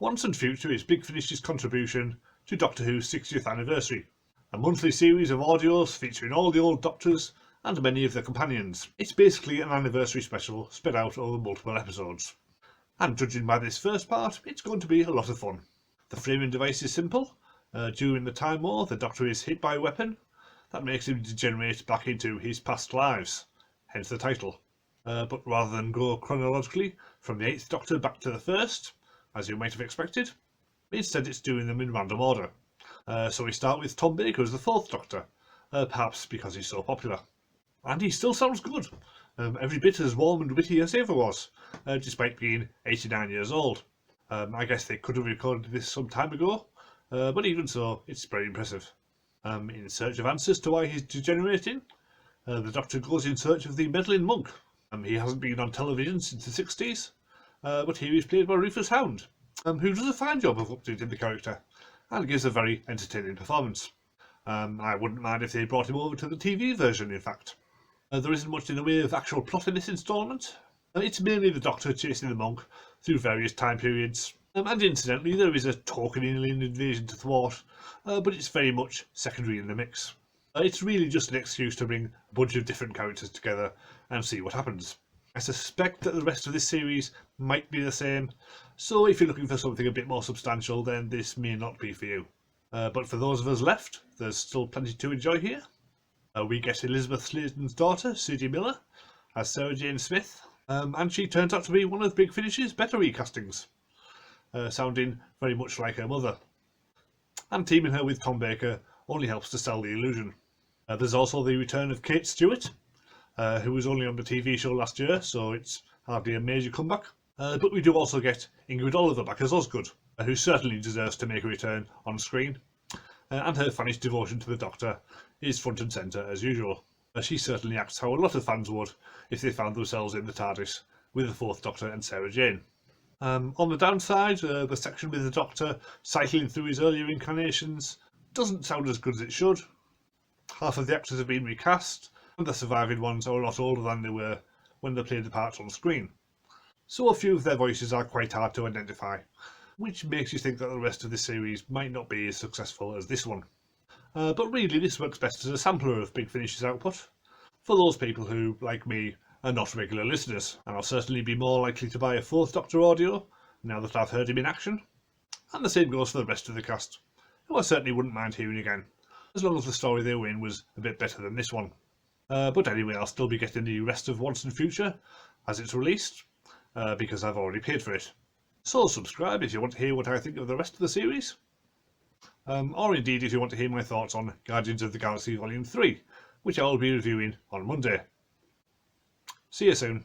Once and Future is Big Finish's contribution to Doctor Who's 60th anniversary, a monthly series of audios featuring all the old Doctors and many of their companions. It's basically an anniversary special spread out over multiple episodes. And judging by this first part, it's going to be a lot of fun. The framing device is simple. During the Time War, the Doctor is hit by a weapon that makes him degenerate back into his past lives, hence the title. But rather than go chronologically from the 8th Doctor back to the 1st, as you might have expected, instead it's doing them in random order. So we start with Tom Baker as the 4th Doctor, perhaps because he's so popular. And he still sounds good, every bit as warm and witty as he ever was, despite being 89 years old. I guess they could have recorded this some time ago, but even so, it's very impressive. In search of answers to why he's degenerating, the Doctor goes in search of the meddling monk. He hasn't been on television since the 60s, but here he's played by Rufus Hound, who does a fine job of updating the character, and gives a very entertaining performance. I wouldn't mind if they brought him over to the TV version, in fact. There isn't much in the way of actual plot in this instalment. It's mainly the Doctor chasing the monk through various time periods, and incidentally there is a token alien invasion to thwart, but it's very much secondary in the mix. It's really just an excuse to bring a bunch of different characters together and see what happens. I suspect that the rest of this series might be the same, so if you're looking for something a bit more substantial, then this may not be for you. But for those of us left, there's still plenty to enjoy here. We get Elizabeth Sladen's daughter, Sadie Miller, as Sarah Jane Smith, and she turns out to be one of Big Finish's better recastings, sounding very much like her mother. And teaming her with Tom Baker only helps to sell the illusion. There's also the return of Kate Stewart, who was only on the TV show last year, so it's hardly a major comeback. But we do also get Ingrid Oliver back as Osgood, who certainly deserves to make a return on screen. And her fanish devotion to the Doctor is front and centre as usual. She certainly acts how a lot of fans would if they found themselves in the TARDIS with the 4th Doctor and Sarah Jane. On the downside, the section with the Doctor cycling through his earlier incarnations doesn't sound as good as it should. Half of the actors have been recast, and the surviving ones are a lot older than they were when they played the parts on screen. So a few of their voices are quite hard to identify, which makes you think that the rest of this series might not be as successful as this one. But really this works best as a sampler of Big Finish's output, for those people who, like me, are not regular listeners, and I'll certainly be more likely to buy a 4th Doctor audio now that I've heard him in action. And the same goes for the rest of the cast, who I certainly wouldn't mind hearing again, as long as the story they were in was a bit better than this one. But anyway, I'll still be getting the rest of Once and Future as it's released, because I've already paid for it. So subscribe if you want to hear what I think of the rest of the series. Or indeed if you want to hear my thoughts on Guardians of the Galaxy Volume 3, which I will be reviewing on Monday. See you soon.